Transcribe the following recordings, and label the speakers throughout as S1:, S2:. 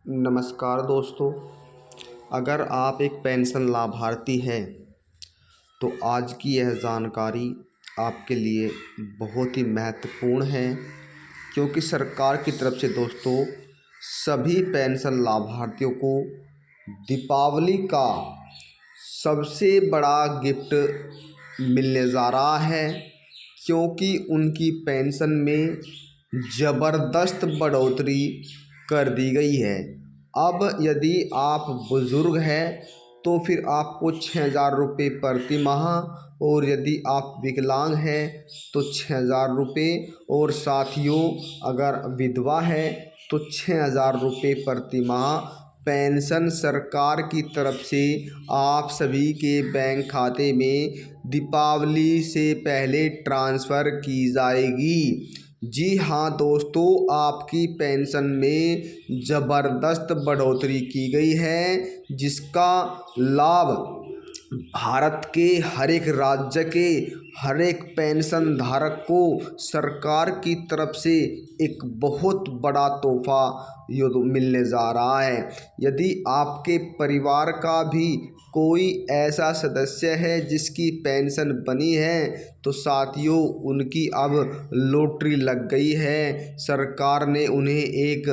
S1: नमस्कार दोस्तों। अगर आप एक पेंशन लाभार्थी हैं तो आज की यह जानकारी आपके लिए बहुत ही महत्वपूर्ण है, क्योंकि सरकार की तरफ से दोस्तों सभी पेंशन लाभार्थियों को दीपावली का सबसे बड़ा गिफ्ट मिलने जा रहा है, क्योंकि उनकी पेंशन में ज़बरदस्त बढ़ोतरी कर दी गई है। अब यदि आप बुज़ुर्ग हैं तो फिर आपको 6,000 रुपये प्रति माह, और यदि आप विकलांग हैं तो 6,000 रुपये, और साथियों अगर विधवा है तो 6,000 रुपये प्रति माह पेंशन सरकार की तरफ से आप सभी के बैंक खाते में दीपावली से पहले ट्रांसफ़र की जाएगी। जी हाँ दोस्तों, आपकी पेंशन में ज़बरदस्त बढ़ोतरी की गई है, जिसका लाभ भारत के हर एक राज्य के हर एक पेंशन धारक को सरकार की तरफ से एक बहुत बड़ा तोहफा मिलने जा रहा है। यदि आपके परिवार का भी कोई ऐसा सदस्य है जिसकी पेंशन बनी है तो साथियों उनकी अब लॉटरी लग गई है, सरकार ने उन्हें एक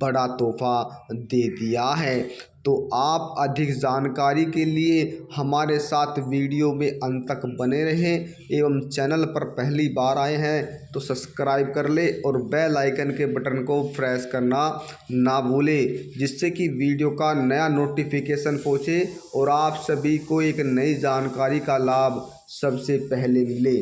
S1: बड़ा तोहफा दे दिया है। तो आप अधिक जानकारी के लिए हमारे साथ वीडियो में अंत तक बने रहें, एवं चैनल पर पहली बार आए हैं तो सब्सक्राइब कर ले और बेल आइकन के बटन को प्रेस करना ना भूलें, जिससे कि वीडियो का नया नोटिफिकेशन पहुँचे और आप सभी को एक नई जानकारी का लाभ सबसे पहले मिले।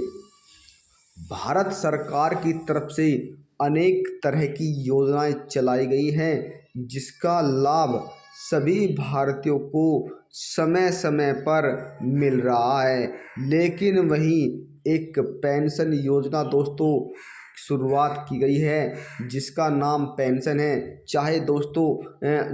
S1: भारत सरकार की तरफ से अनेक तरह की योजनाएं चलाई गई हैं, जिसका लाभ सभी भारतीयों को समय समय पर मिल रहा है। लेकिन वहीं एक पेंशन योजना दोस्तों शुरुआत की गई है, जिसका नाम पेंशन है। चाहे दोस्तों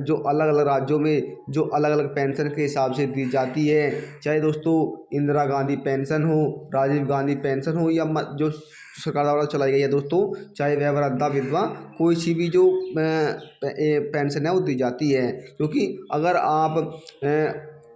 S1: जो अलग अलग राज्यों में जो अलग अलग पेंशन के हिसाब से दी जाती है, चाहे दोस्तों इंदिरा गांधी पेंशन हो, राजीव गांधी पेंशन हो, या जो सरकार द्वारा चलाई गई है दोस्तों, चाहे वह वृद्धा विधवा कोई सी भी जो पेंशन है वो दी जाती है। क्योंकि अगर आप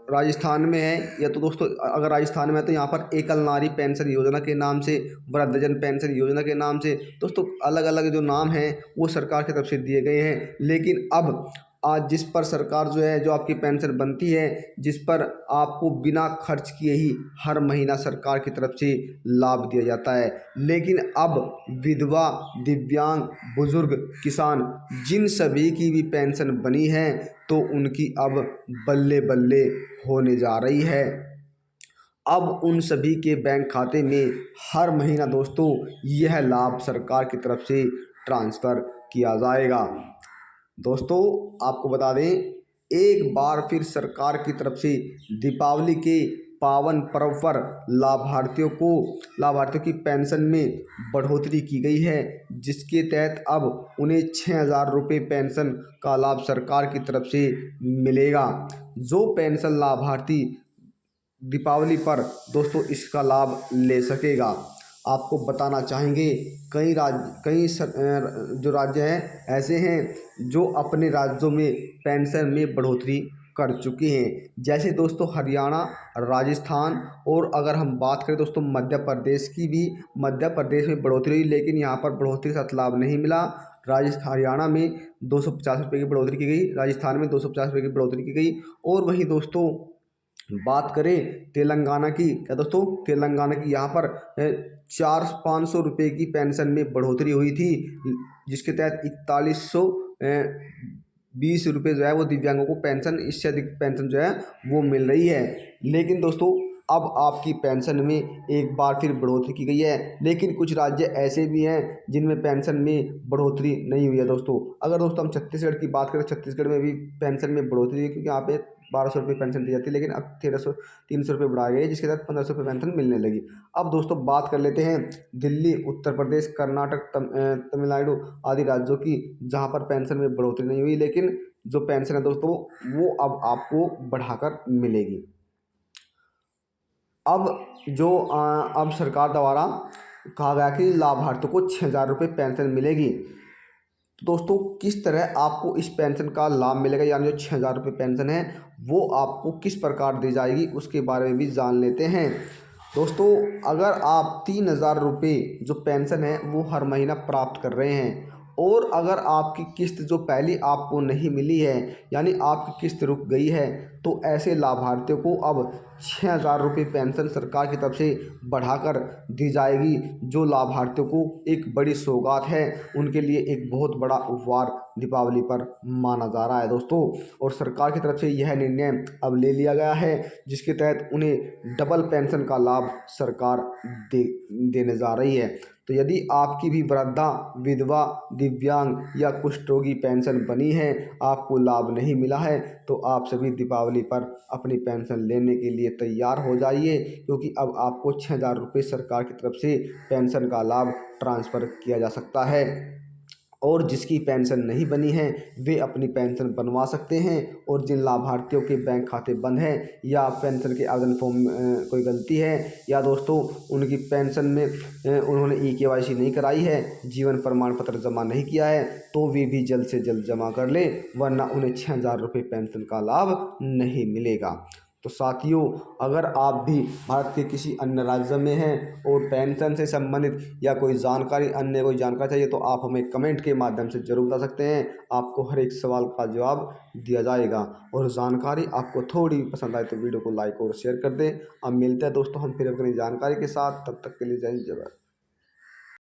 S1: राजस्थान में है, या तो दोस्तों अगर राजस्थान में है तो यहाँ पर एकल नारी पेंशन योजना के नाम से, वृद्धजन पेंशन योजना के नाम से दोस्तों अलग अलग जो नाम हैं वो सरकार की तरफ से दिए गए हैं। लेकिन अब आज जिस पर सरकार जो है जो आपकी पेंशन बनती है, जिस पर आपको बिना खर्च किए ही हर महीना सरकार की तरफ से लाभ दिया जाता है। लेकिन अब विधवा, दिव्यांग, बुजुर्ग, किसान जिन सभी की भी पेंशन बनी है तो उनकी अब बल्ले बल्ले होने जा रही है। अब उन सभी के बैंक खाते में हर महीना दोस्तों यह लाभ सरकार की तरफ से ट्रांसफ़र किया जाएगा। दोस्तों आपको बता दें, एक बार फिर सरकार की तरफ से दीपावली के पावन पर्व पर लाभार्थियों की पेंशन में बढ़ोतरी की गई है, जिसके तहत अब उन्हें 6,000 रुपये पेंशन का लाभ सरकार की तरफ से मिलेगा। जो पेंशन लाभार्थी दीपावली पर दोस्तों इसका लाभ ले सकेगा। आपको बताना चाहेंगे जो राज्य हैं ऐसे हैं जो अपने राज्यों में पेंशन में बढ़ोतरी कर चुके हैं, जैसे दोस्तों हरियाणा, राजस्थान, और अगर हम बात करें दोस्तों मध्य प्रदेश की भी, मध्य प्रदेश में बढ़ोतरी हुई, लेकिन यहाँ पर बढ़ोतरी का लाभ नहीं मिला। हरियाणा में 250 रुपये की बढ़ोतरी की गई, राजस्थान में 250 रुपये की बढ़ोतरी की गई। और वहीं दोस्तों बात करें तेलंगाना की, क्या दोस्तों तेलंगाना की यहाँ पर 400-500 रुपये की पेंशन में बढ़ोतरी हुई थी, जिसके तहत 4120 रुपये जो है वो दिव्यांगों को पेंशन, इससे अधिक पेंशन जो है वो मिल रही है। लेकिन दोस्तों अब आपकी पेंशन में एक बार फिर बढ़ोतरी की गई है, लेकिन कुछ राज्य ऐसे भी हैं जिनमें पेंशन में बढ़ोतरी नहीं हुई है दोस्तों। अगर दोस्तों हम छत्तीसगढ़ की बात करें, छत्तीसगढ़ में भी पेंशन में बढ़ोतरी हुई, क्योंकि यहाँ पे 1,200 रुपये पेंशन दी जाती है, लेकिन अब 300 रुपये बढ़ाए गए, जिसके तहत 1,500 रुपये पेंशन मिलने लगी। अब दोस्तों बात कर लेते हैं दिल्ली, उत्तर प्रदेश, कर्नाटक, तमिलनाडु आदि राज्यों की, जहाँ पर पेंशन में बढ़ोतरी नहीं हुई, लेकिन जो पेंशन है दोस्तों वो अब आपको बढ़ाकर मिलेगी। अब सरकार द्वारा कहा गया कि लाभार्थियों को 6,000 रुपये पेंशन मिलेगी। तो दोस्तों किस तरह आपको इस पेंशन का लाभ मिलेगा, यानी जो 6,000 रुपये पेंशन है वो आपको किस प्रकार दी जाएगी उसके बारे में भी जान लेते हैं। दोस्तों अगर आप 3,000 रुपये जो पेंशन है वो हर महीना प्राप्त कर रहे हैं और अगर आपकी किस्त जो पहली आपको नहीं मिली है यानी आपकी किस्त रुक गई है, तो ऐसे लाभार्थियों को अब 6,000 रुपये पेंशन सरकार की तरफ से बढ़ाकर दी जाएगी, जो लाभार्थियों को एक बड़ी सौगात है, उनके लिए एक बहुत बड़ा उपहार दीपावली पर माना जा रहा है दोस्तों। और सरकार की तरफ से यह निर्णय अब ले लिया गया है जिसके तहत उन्हें डबल पेंशन का लाभ सरकार देने जा रही है। तो यदि आपकी भी वृद्धा, विधवा, दिव्यांग या कुष्ठ रोगी पेंशन बनी है, आपको लाभ नहीं मिला है, तो आप सभी दीपावली पर अपनी पेंशन लेने के लिए तैयार हो जाइए, क्योंकि अब आपको 6,000 रुपये सरकार की तरफ से पेंशन का लाभ ट्रांसफ़र किया जा सकता है। और जिसकी पेंशन नहीं बनी है वे अपनी पेंशन बनवा सकते हैं। और जिन लाभार्थियों के बैंक खाते बंद हैं या पेंशन के आवेदन फॉर्म में कोई गलती है या दोस्तों उनकी पेंशन में उन्होंने EKYC नहीं कराई है, जीवन प्रमाण पत्र जमा नहीं किया है, तो वे भी जल्द से जल्द जमा कर लें, वरना उन्हें 6,000 रुपये पेंशन का लाभ नहीं मिलेगा। तो साथियों अगर आप भी भारत के किसी अन्य राज्य में हैं और पेंशन से संबंधित या कोई जानकारी, अन्य कोई जानकारी चाहिए, तो आप हमें कमेंट के माध्यम से ज़रूर बता सकते हैं। आपको हर एक सवाल का जवाब दिया जाएगा। और जानकारी आपको थोड़ी भी पसंद आए तो वीडियो को लाइक और शेयर कर दें। अब मिलते हैं दोस्तों हम फिर अपनी जानकारी के साथ, तब तक के लिए जय हिंद, जय भारत।